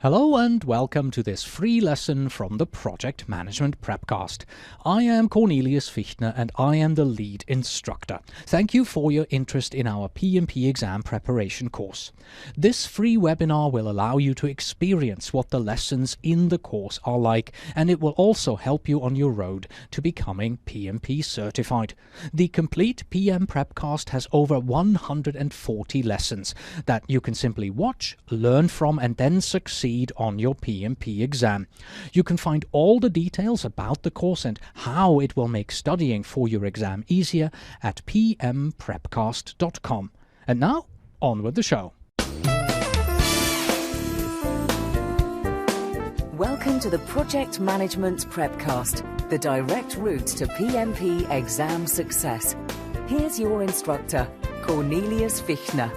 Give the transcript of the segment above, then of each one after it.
Hello and welcome to this free lesson from the Project Management PrepCast. I am Cornelius Fichtner and I am the lead instructor. Thank you for your interest in our PMP exam preparation course. This free webinar will allow you to experience what the lessons in the course are like, and it will also help you on your road to becoming PMP certified. The complete PM PrepCast has over 140 lessons that you can simply watch, learn from, and then succeed on your PMP exam. You can find all the details about the course and how it will make studying for your exam easier at pmprepcast.com. And now, on with the show. Welcome to the Project Management PrepCast, the direct route to PMP exam success. Here's your instructor, Cornelius Fichtner.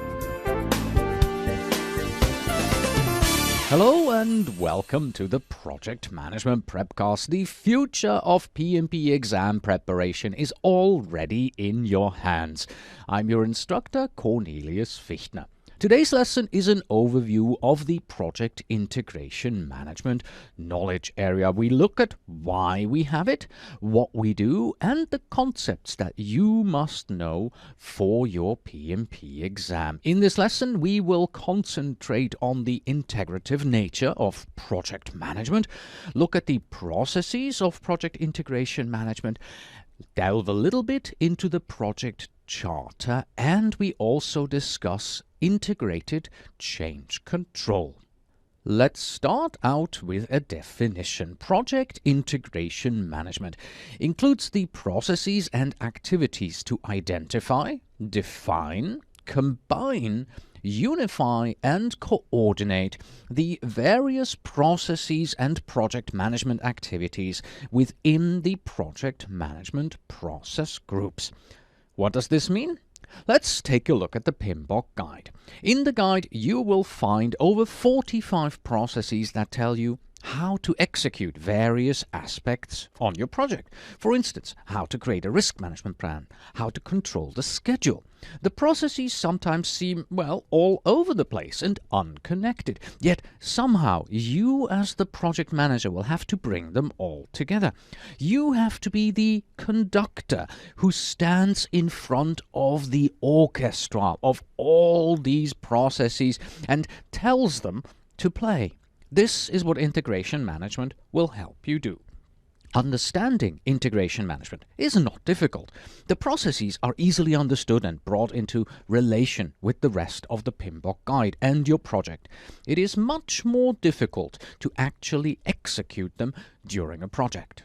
Hello and welcome to the Project Management PrepCast. The future of PMP exam preparation is already in your hands. I'm your instructor, Cornelius Fichtner. Today's lesson is an overview of the Project Integration Management knowledge area. We look at why we have it, what we do, and the concepts that you must know for your PMP exam. In this lesson, we will concentrate on the integrative nature of project management, look at the processes of project integration management, delve a little bit into the project charter, and we also discuss integrated change control. Let's start out with a definition. Project integration management includes the processes and activities to identify, define, combine, unify and coordinate the various processes and project management activities within the project management process groups. What does this mean? Let's take a look at the PMBOK guide. In the guide, you will find over 45 processes that tell you how to execute various aspects on your project. For instance, how to create a risk management plan, how to control the schedule. The processes sometimes seem, all over the place and unconnected. Yet somehow you as the project manager will have to bring them all together. You have to be the conductor who stands in front of the orchestra of all these processes and tells them to play. This is what integration management will help you do. Understanding integration management is not difficult. The processes are easily understood and brought into relation with the rest of the PMBOK guide and your project. It is much more difficult to actually execute them during a project.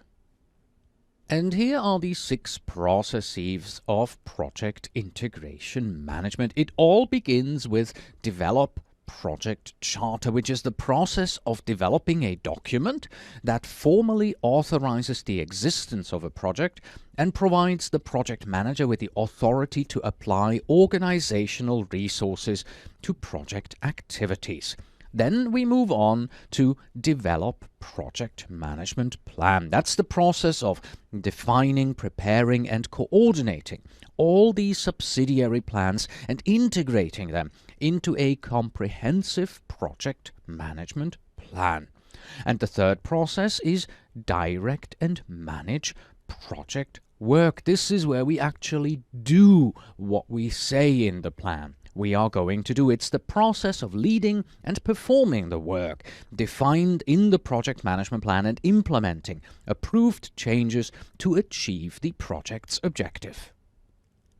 And here are the 6 processes of project integration management. It all begins with develop project charter, which is the process of developing a document that formally authorizes the existence of a project and provides the project manager with the authority to apply organizational resources to project activities. Then we move on to develop project management plan. That's the process of defining, preparing, and coordinating all these subsidiary plans and integrating them into a comprehensive project management plan. And the third process is direct and manage project work. This is where we actually do what we say in the plan we are going to do. It's the process of leading and performing the work defined in the project management plan and implementing approved changes to achieve the project's objective.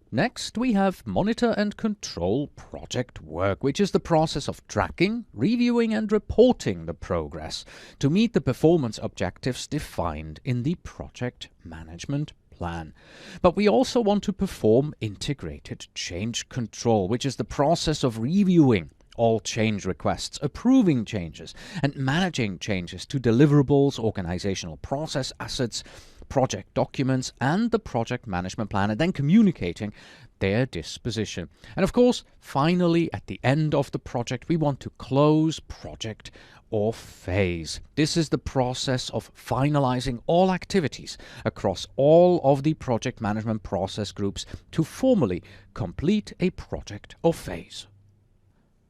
Next, we have monitor and control project work, which is the process of tracking, reviewing and reporting the progress to meet the performance objectives defined in the project management plan. But we also want to perform integrated change control, which is the process of reviewing all change requests, approving changes, and managing changes to deliverables, organizational process assets, project documents, and the project management plan, and then communicating their disposition. And of course, finally, at the end of the project, we want to close project or phase. This is the process of finalizing all activities across all of the project management process groups to formally complete a project or phase.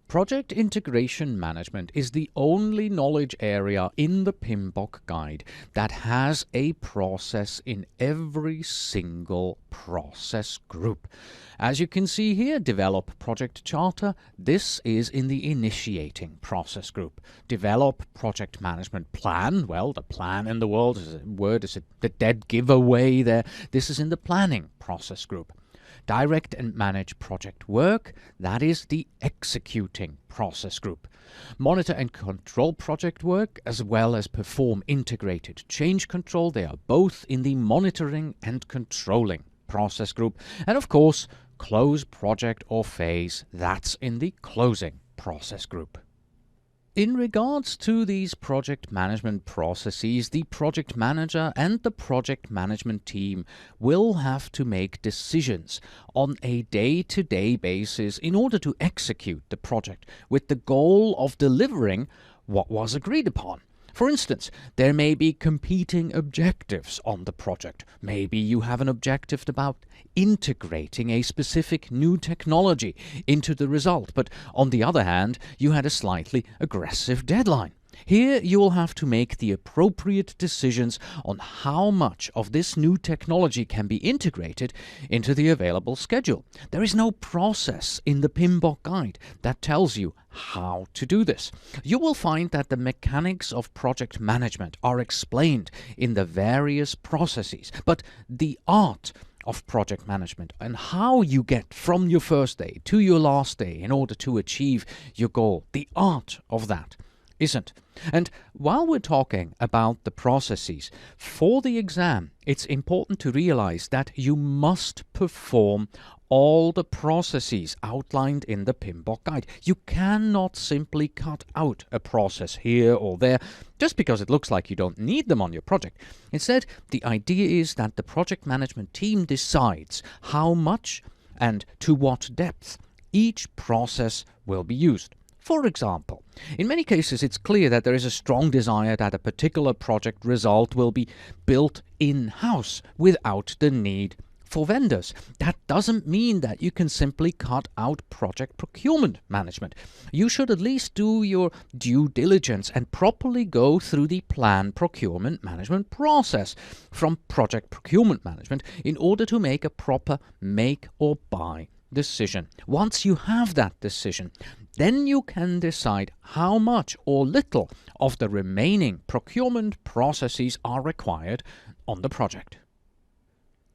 Project Integration Management is the only knowledge area in the PMBOK guide that has a process in every single process group. As you can see here, develop project charter. This is in the initiating process group. Develop project management plan. Well, the plan in the word is the dead giveaway there. This is in the planning process group. Direct and manage project work, that is the executing process group. Monitor and control project work, as well as perform integrated change control, they are both in the monitoring and controlling process group. And of course, close project or phase, that's in the closing process group. In regards to these project management processes, the project manager and the project management team will have to make decisions on a day-to-day basis in order to execute the project with the goal of delivering what was agreed upon. For instance, there may be competing objectives on the project. Maybe you have an objective about integrating a specific new technology into the result, but on the other hand, you had a slightly aggressive deadline. Here you will have to make the appropriate decisions on how much of this new technology can be integrated into the available schedule. There is no process in the PMBOK guide that tells you how to do this. You will find that the mechanics of project management are explained in the various processes, but the art of project management and how you get from your first day to your last day in order to achieve your goal, the art of that isn't. And while we're talking about the processes, for the exam, it's important to realize that you must perform all the processes outlined in the PMBOK guide. You cannot simply cut out a process here or there just because it looks like you don't need them on your project. Instead, the idea is that the project management team decides how much and to what depth each process will be used. For example, in many cases it's clear that there is a strong desire that a particular project result will be built in-house without the need for vendors. That doesn't mean that you can simply cut out project procurement management. You should at least do your due diligence and properly go through the plan procurement management process from project procurement management in order to make a proper make or buy decision. Once you have that decision, then you can decide how much or little of the remaining procurement processes are required on the project.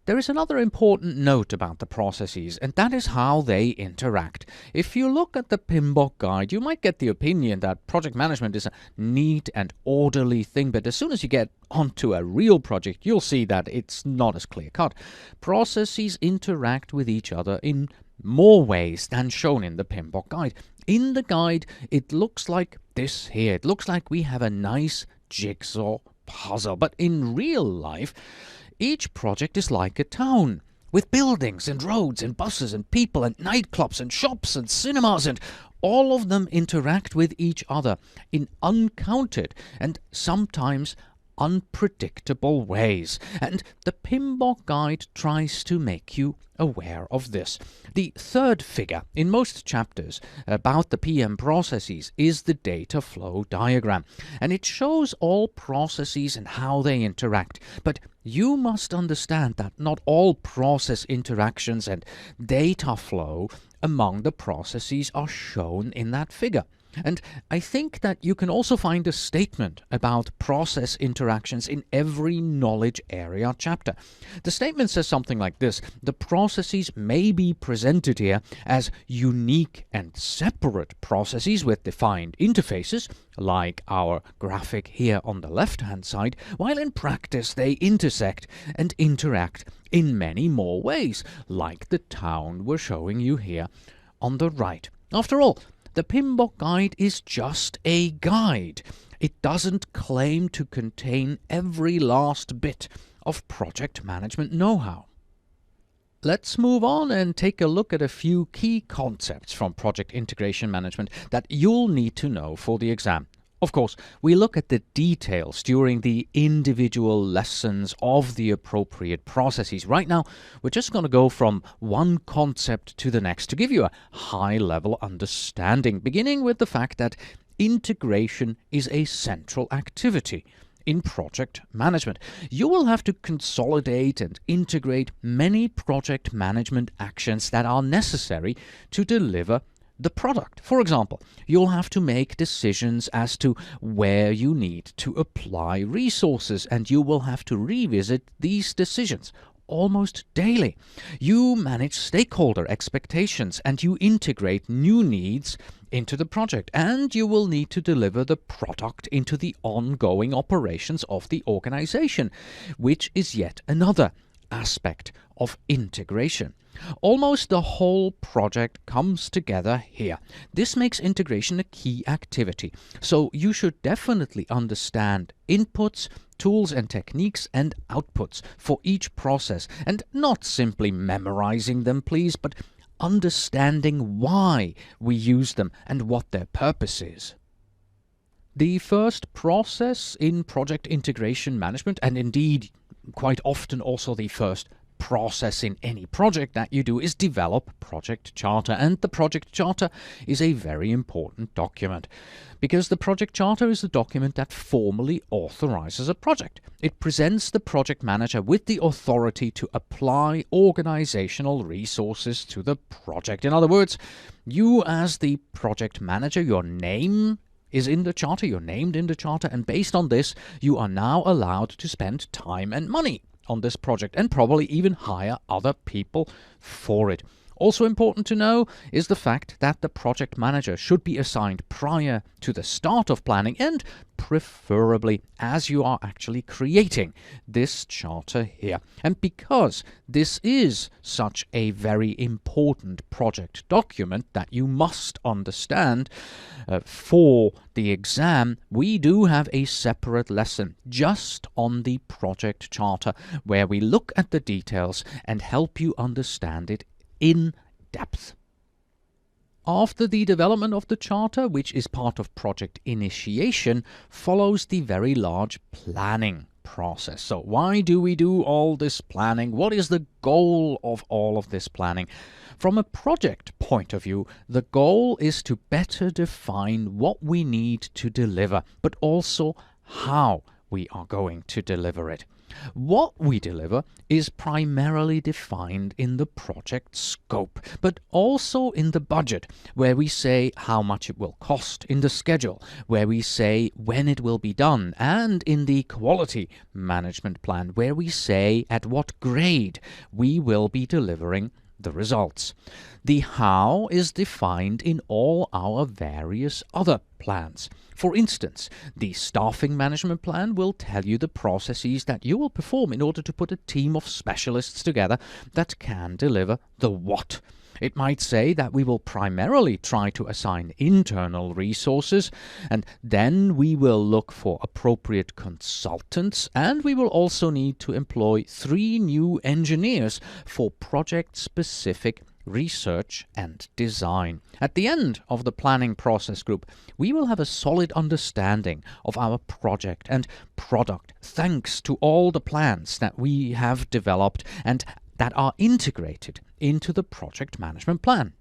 There is another important note about the processes, and that is how they interact. If you look at the PMBOK guide, you might get the opinion that project management is a neat and orderly thing, but as soon as you get onto a real project, you'll see that it's not as clear-cut. Processes interact with each other in more ways than shown in the PMBOK guide. In the guide, it looks like this here. It looks like we have a nice jigsaw puzzle, but in real life, each project is like a town, with buildings and roads and buses and people and nightclubs and shops and cinemas, and all of them interact with each other in uncounted and sometimes unpredictable ways. And the PMBOK guide tries to make you aware of this. The third figure in most chapters about the PM processes is the data flow diagram, and it shows all processes and how they interact. But you must understand that not all process interactions and data flow among the processes are shown in that figure. And I think that you can also find a statement about process interactions in every knowledge area chapter. The statement says something like this: the processes may be presented here as unique and separate processes with defined interfaces, like our graphic here on the left-hand side, while in practice they intersect and interact in many more ways, like the town we're showing you here on the right. After all, the PMBOK guide is just a guide. It doesn't claim to contain every last bit of project management know-how. Let's move on and take a look at a few key concepts from project integration management that you'll need to know for the exam. Of course, we look at the details during the individual lessons of the appropriate processes. Right now, we're just going to go from one concept to the next to give you a high-level understanding, beginning with the fact that integration is a central activity in project management. You will have to consolidate and integrate many project management actions that are necessary to deliver the product. For example, you'll have to make decisions as to where you need to apply resources, and you will have to revisit these decisions almost daily. You manage stakeholder expectations and you integrate new needs into the project, and you will need to deliver the product into the ongoing operations of the organization, which is yet another aspect of integration. Almost the whole project comes together here. This makes integration a key activity, so you should definitely understand inputs, tools and techniques and outputs for each process, and not simply memorizing them, please, but understanding why we use them and what their purpose is. The first process in project integration management, and indeed quite often also the first process in any project that you do, is develop project charter. And the project charter is a very important document because the project charter is the document that formally authorizes a project. It presents the project manager with the authority to apply organizational resources to the project. In other words, you as the project manager, your name is in the charter, you're named in the charter, and based on this, you are now allowed to spend time and money on this project and probably even hire other people for it. Also important to know is the fact that the project manager should be assigned prior to the start of planning, and preferably as you are actually creating this charter here. And because this is such a very important project document that you must understand for the exam, we do have a separate lesson just on the project charter where we look at the details and help you understand it in depth. After the development of the charter, which is part of project initiation, follows the very large planning process. So why do we do all this planning? What is the goal of all of this planning? From a project point of view, the goal is to better define what we need to deliver, but also how we are going to deliver it. What we deliver is primarily defined in the project scope, but also in the budget, where we say how much it will cost, in the schedule, where we say when it will be done, and in the quality management plan, where we say at what grade we will be delivering the results. The how is defined in all our various other plans. For instance, the staffing management plan will tell you the processes that you will perform in order to put a team of specialists together that can deliver the what. It might say that we will primarily try to assign internal resources, and then we will look for appropriate consultants, and we will also need to employ 3 new engineers for project-specific research and design. At the end of the planning process group, we will have a solid understanding of our project and product thanks to all the plans that we have developed and that are integrated into the project management plan.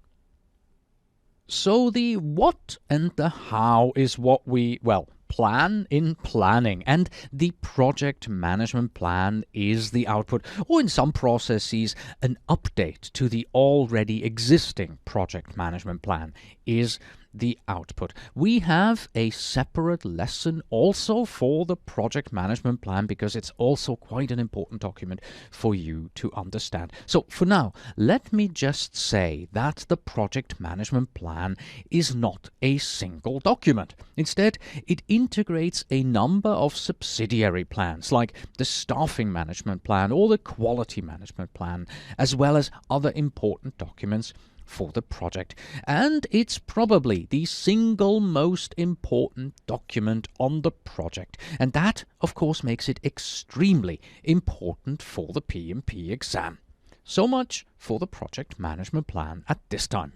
So the what and the how is what we, plan in planning, and the project management plan is the output, or in some processes, an update to the already existing project management plan is the output. We have a separate lesson also for the project management plan because it's also quite an important document for you to understand. So for now, let me just say that the project management plan is not a single document. Instead, it integrates a number of subsidiary plans like the staffing management plan or the quality management plan, as well as other important documents for the project, and it's probably the single most important document on the project, and that of course makes it extremely important for the PMP exam. So much for the project management plan at this time.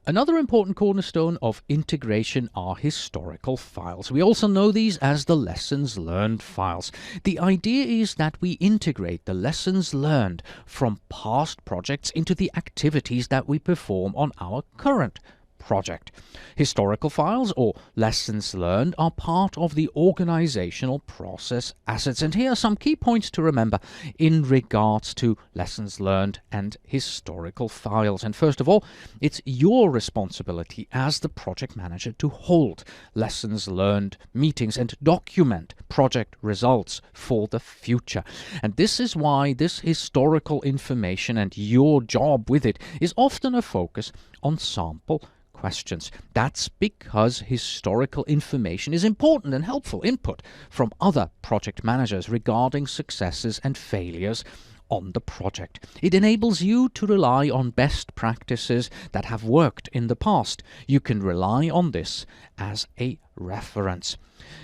Another important cornerstone of integration are historical files. We also know these as the lessons learned files. The idea is that we integrate the lessons learned from past projects into the activities that we perform on our current project. Historical files, or lessons learned, are part of the organizational process assets. And here are some key points to remember in regards to lessons learned and historical files. And first of all, it's your responsibility as the project manager to hold lessons learned meetings and document project results for the future. And this is why this historical information and your job with it is often a focus on sample questions. That's because historical information is important and helpful input from other project managers regarding successes and failures on the project. It enables you to rely on best practices that have worked in the past. You can rely on this as a reference.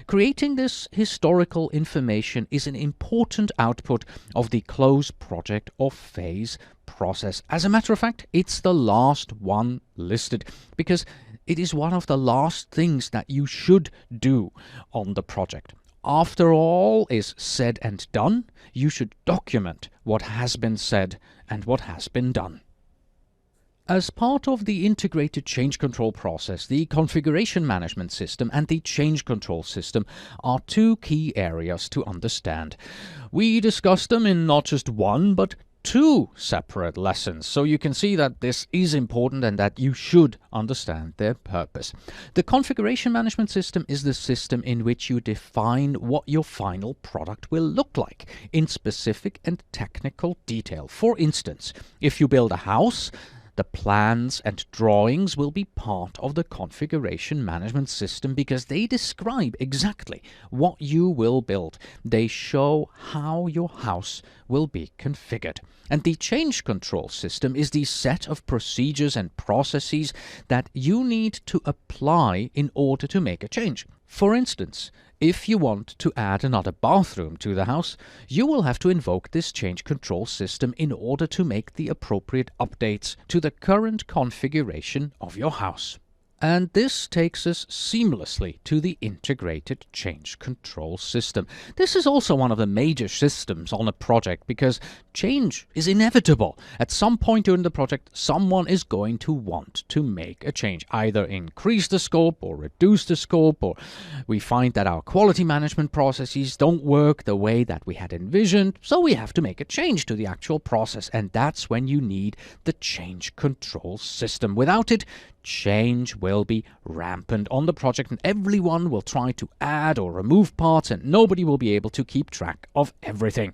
Creating this historical information is an important output of the close project or phase process. As a matter of fact, it's the last one listed because it is one of the last things that you should do on the project. After all is said and done, you should document what has been said and what has been done. As part of the integrated change control process, the configuration management system and the change control system are two key areas to understand. We discussed them in not just one, but two separate lessons, so you can see that this is important and that you should understand their purpose. The configuration management system is the system in which you define what your final product will look like in specific and technical detail. For instance, if you build a house, the plans and drawings will be part of the configuration management system because they describe exactly what you will build. They show how your house will be configured. And the change control system is the set of procedures and processes that you need to apply in order to make a change. For instance, if you want to add another bathroom to the house, you will have to invoke this change control system in order to make the appropriate updates to the current configuration of your house. And this takes us seamlessly to the integrated change control system. This is also one of the major systems on a project because change is inevitable. At some point during the project, someone is going to want to make a change, either increase the scope or reduce the scope, or we find that our quality management processes don't work the way that we had envisioned, so we have to make a change to the actual process, and that's when you need the change control system. Without it, change will be rampant on the project and everyone will try to add or remove parts and nobody will be able to keep track of everything.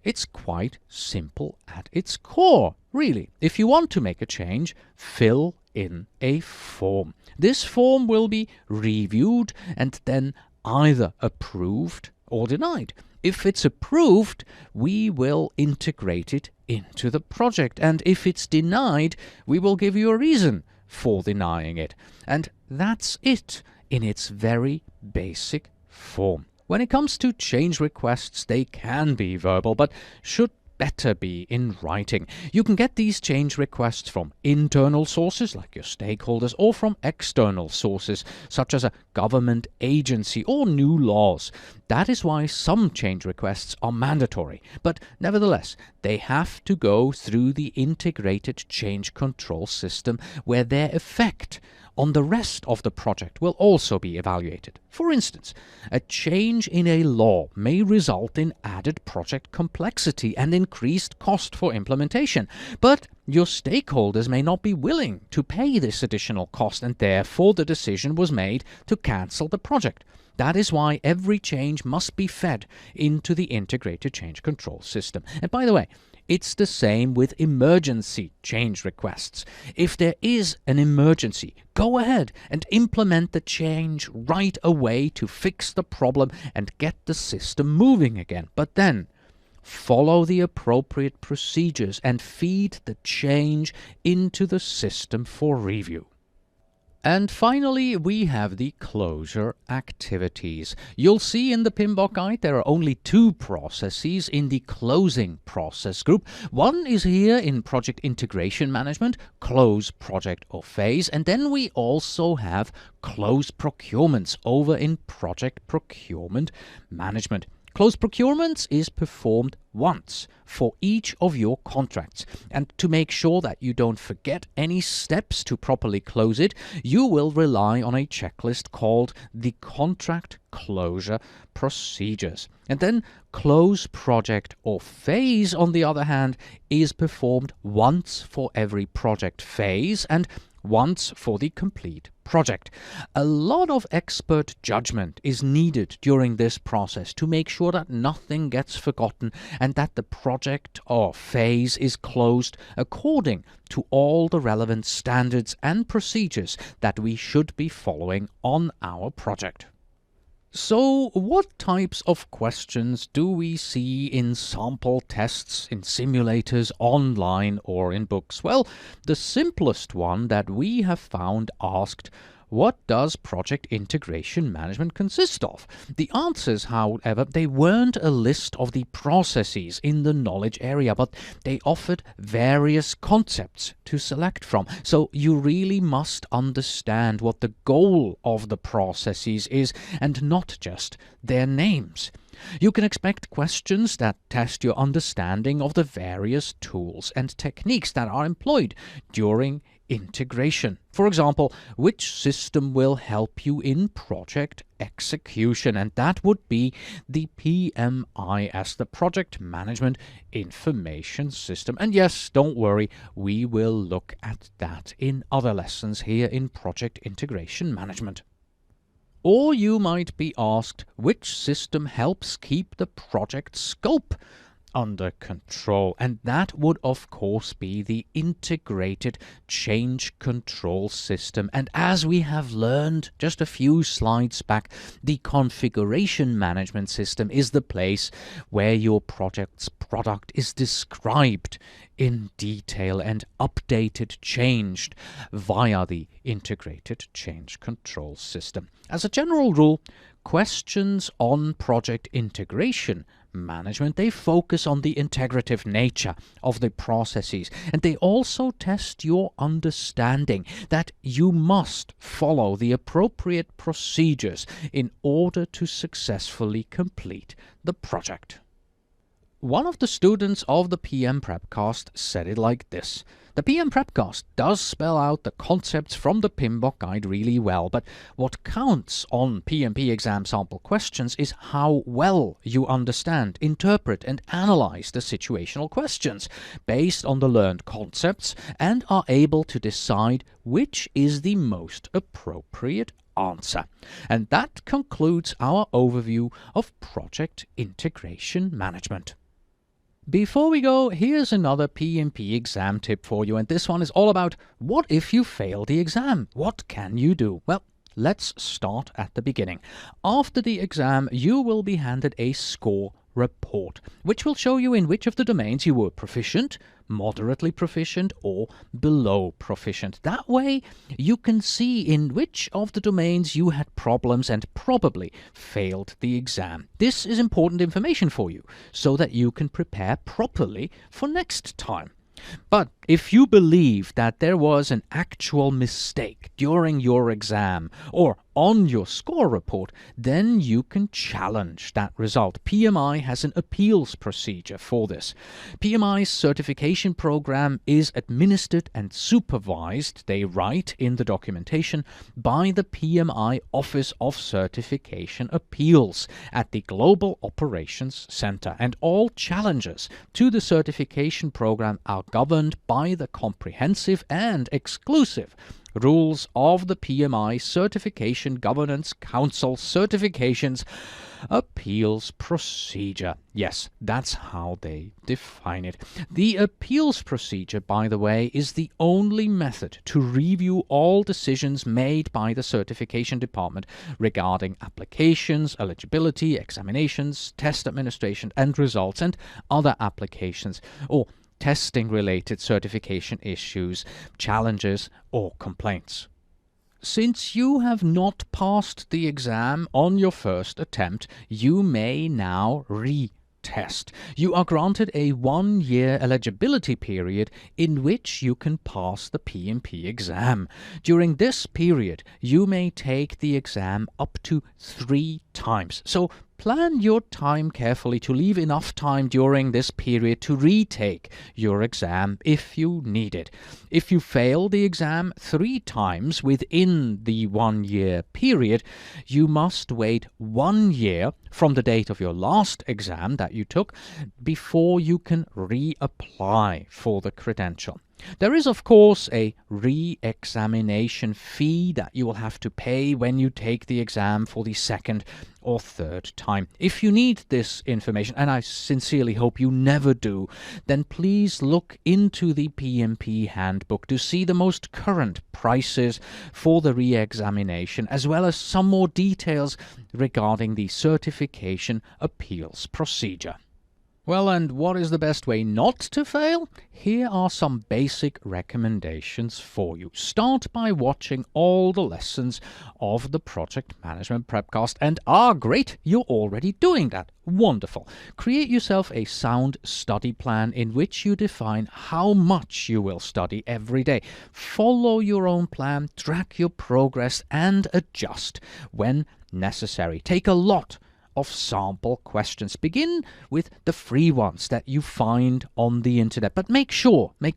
It's quite simple at its core, really. If you want to make a change, fill in a form. This form will be reviewed and then either approved or denied. If it's approved, we will integrate it into the project, and if it's denied, we will give you a reason for denying it. And that's it in its very basic form. When it comes to change requests, they can be verbal, but should better be in writing. You can get these change requests from internal sources like your stakeholders or from external sources such as a government agency or new laws. That is why some change requests are mandatory, but nevertheless, they have to go through the integrated change control system where their effect on the rest of the project will also be evaluated. For instance, a change in a law may result in added project complexity and increased cost for implementation, but your stakeholders may not be willing to pay this additional cost, and therefore the decision was made to cancel the project. That is why every change must be fed into the integrated change control system. And by the way, it's the same with emergency change requests. If there is an emergency, go ahead and implement the change right away to fix the problem and get the system moving again. But then, follow the appropriate procedures and feed the change into the system for review. And finally, we have the closure activities. You'll see in the PMBOK guide there are only two processes in the closing process group. One is here in project integration management, close project or phase, and then we also have close procurements over in project procurement management. Close procurements is performed once for each of your contracts. And to make sure that you don't forget any steps to properly close it, you will rely on a checklist called the Contract Closure Procedures. And then close project or phase, on the other hand, is performed once for every project phase and once for the complete project. A lot of expert judgment is needed during this process to make sure that nothing gets forgotten and that the project or phase is closed according to all the relevant standards and procedures that we should be following on our project. So, what types of questions do we see in sample tests, in simulators, online or in books? Well, the simplest one that we have found asked, what does project integration management consist of? The answers, however, they weren't a list of the processes in the knowledge area, but they offered various concepts to select from. So you really must understand what the goal of the processes is and not just their names. You can expect questions that test your understanding of the various tools and techniques that are employed during integration. For example, which system will help you in project execution? And that would be the PMI, the Project Management Information System. And yes, don't worry, we will look at that in other lessons here in Project Integration Management. Or you might be asked, which system helps keep the project scope under control? And that would of course be the integrated change control system. And as we have learned just a few slides back, the configuration management system is the place where your project's product is described in detail and updated, changed via the integrated change control system. As a general rule, questions on project integration management, they focus on the integrative nature of the processes, and they also test your understanding that you must follow the appropriate procedures in order to successfully complete the project. One of the students of the PM PrepCast said it like this: the PM PrepCast does spell out the concepts from the PMBOK guide really well, but what counts on PMP exam sample questions is how well you understand, interpret and analyze the situational questions based on the learned concepts and are able to decide which is the most appropriate answer. And that concludes our overview of project integration management. Before we go, here's another PMP exam tip for you, and this one is all about what if you fail the exam? What can you do? Well, let's start at the beginning. After the exam, you will be handed a score report, which will show you in which of the domains you were proficient, moderately proficient, or below proficient. That way, you can see in which of the domains you had problems and probably failed the exam. This is important information for you, so that you can prepare properly for next time. But if you believe that there was an actual mistake during your exam or on your score report, then you can challenge that result. PMI has an appeals procedure for this. PMI's certification program is administered and supervised, they write in the documentation, by the PMI Office of Certification Appeals at the Global Operations Center, and all challenges to the certification program are governed by the comprehensive and exclusive rules of the PMI Certification Governance Council Certifications Appeals Procedure. Yes, that's how they define it. The appeals procedure, by the way, is the only method to review all decisions made by the certification department regarding applications, eligibility, examinations, test administration and results, and other applications or testing-related certification issues, challenges, or complaints. Since you have not passed the exam on your first attempt, you may now retest. You are granted a 1-year eligibility period in which you can pass the PMP exam. During this period, you may take the exam up to 3 times. So plan your time carefully to leave enough time during this period to retake your exam if you need it. If you fail the exam 3 times within the 1-year period, you must wait 1 year from the date of your last exam that you took before you can reapply for the credential. There is, of course, a re-examination fee that you will have to pay when you take the exam for the second or third time. If you need this information, and I sincerely hope you never do, then please look into the PMP handbook to see the most current prices for the re-examination, as well as some more details regarding the certification appeals procedure. Well, and what is the best way not to fail? Here are some basic recommendations for you. Start by watching all the lessons of the Project Management PrepCast, and great, you're already doing that. Wonderful. Create yourself a sound study plan in which you define how much you will study every day. Follow your own plan, track your progress, and adjust when necessary. Take a lot of sample questions. Begin with the free ones that you find on the internet, but make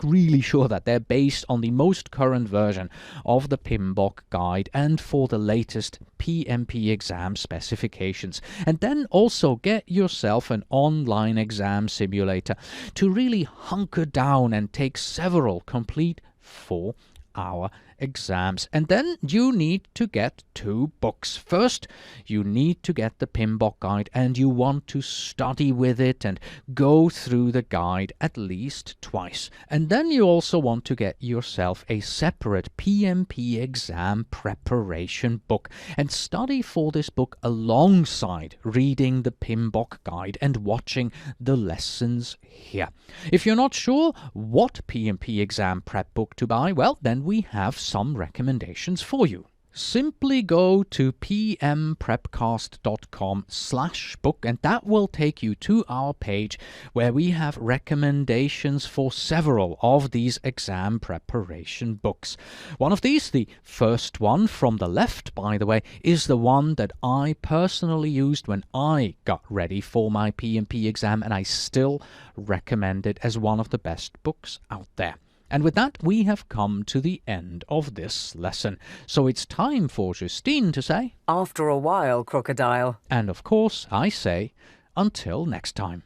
really sure that they're based on the most current version of the PMBOK guide and for the latest PMP exam specifications. And then also get yourself an online exam simulator to really hunker down and take several complete 4-hour exams. And then you need to get 2 books. First, you need to get the PMBOK guide, and you want to study with it and go through the guide at least twice. And then you also want to get yourself a separate PMP exam preparation book and study for this book alongside reading the PMBOK guide and watching the lessons here. If you're not sure what PMP exam prep book to buy, well, then we have some recommendations for you. Simply go to pmprepcast.com/book, and that will take you to our page where we have recommendations for several of these exam preparation books. One of these, the first one from the left, by the way, is the one that I personally used when I got ready for my PMP exam, and I still recommend it as one of the best books out there. And with that, we have come to the end of this lesson. So it's time for Justine to say, After a while, crocodile. and of course I say, until next time.